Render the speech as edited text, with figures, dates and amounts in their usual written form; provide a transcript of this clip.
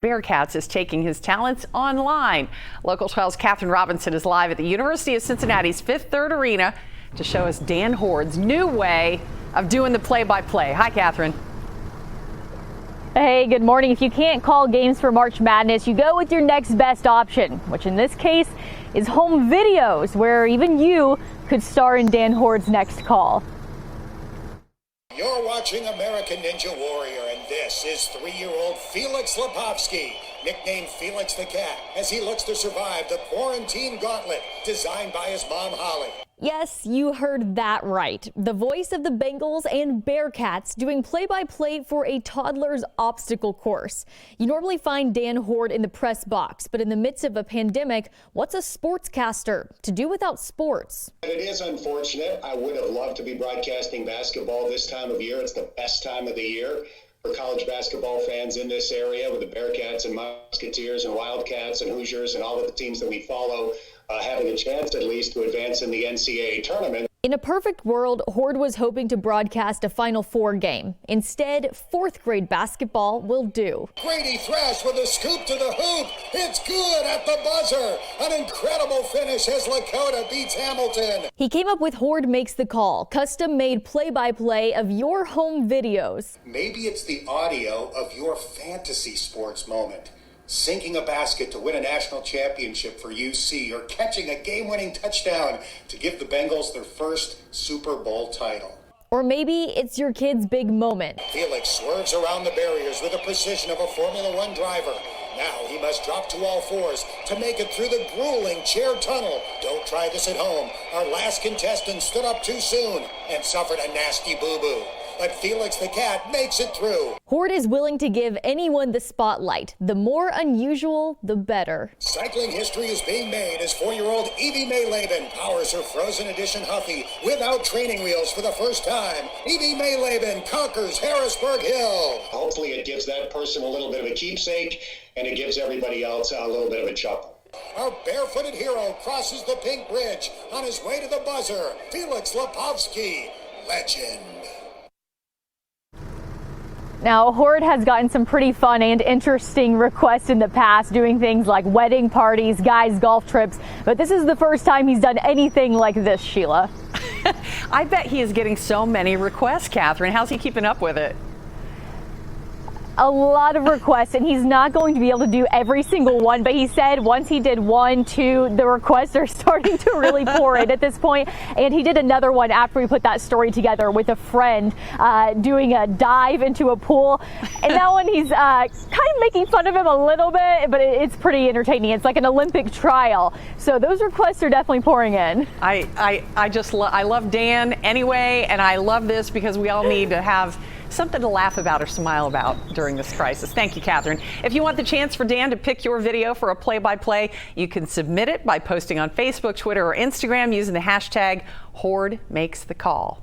Bearcats is taking his talents online. Local 12's Catherine Robinson is live at the University of Cincinnati's Fifth Third Arena to show us Dan Hoard's new way of doing the play-by-play. Hi, Catherine. Hey, good morning. If you can't call games for March Madness, you go with your next best option, which in this case is home videos, where even you could star in Dan Hoard's next call. You're watching American Ninja Warrior, and this is 3-year-old Felix Lepovsky, nicknamed Felix the Cat, as he looks to survive the quarantine gauntlet designed by his mom, Holly. Yes, you heard that right. The voice of the Bengals and Bearcats doing play-by-play for a toddler's obstacle course. You normally find Dan Hoard in the press box, but in the midst of a pandemic, what's a sportscaster to do without sports? It is unfortunate. I would have loved to be broadcasting basketball this time of year. It's the best time of the year for college basketball fans in this area, with the Bearcats and Musketeers and Wildcats and Hoosiers and all of the teams that we follow having a chance at least to advance in the NCAA tournament. In a perfect world, Hoard was hoping to broadcast a Final Four game. Instead, fourth grade basketball will do. Grady Thrash with a scoop to the hoop. It's good at the buzzer. An incredible finish as Lakota beats Hamilton. He came up with Hoard Makes the Call, custom-made play-by-play of your home videos. Maybe it's the audio of your fantasy sports moment. Sinking a basket to win a national championship for UC, or catching a game-winning touchdown to give the Bengals their first Super Bowl title. Or maybe it's your kid's big moment. Felix swerves around the barriers with the precision of a Formula One driver. Now he must drop to all fours to make it through the grueling chair tunnel. Don't try this at home. Our last contestant stood up too soon and suffered a nasty boo-boo. But Felix the Cat makes it through. Hoard is willing to give anyone the spotlight. The more unusual, the better. Cycling history is being made as 4-year-old Evie May Laban powers her Frozen Edition Huffy without training wheels for the first time. Evie May Laban conquers Harrisburg Hill. Hopefully it gives that person a little bit of a keepsake, and it gives everybody else a little bit of a chuckle. Our barefooted hero crosses the Pink Bridge on his way to the buzzer. Felix Lepovsky, legend. Now, Hoard has gotten some pretty fun and interesting requests in the past, doing things like wedding parties, guys' golf trips, but this is the first time he's done anything like this, Sheila. I bet he is getting so many requests, Catherine. How's he keeping up with it? A lot of requests, and he's not going to be able to do every single one, but he said once he did 1, 2, the requests are starting to really pour in at this point. And he did another one after we put that story together with a friend doing a dive into a pool. And that one, he's kind of making fun of him a little bit, but it's pretty entertaining. It's like an Olympic trial. So those requests are definitely pouring in. I love Dan anyway, and I love this because we all need to have something to laugh about or smile about during this crisis. Thank you, Catherine. If you want the chance for Dan to pick your video for a play-by-play, you can submit it by posting on Facebook, Twitter, or Instagram using the hashtag Hoard Makes the Call.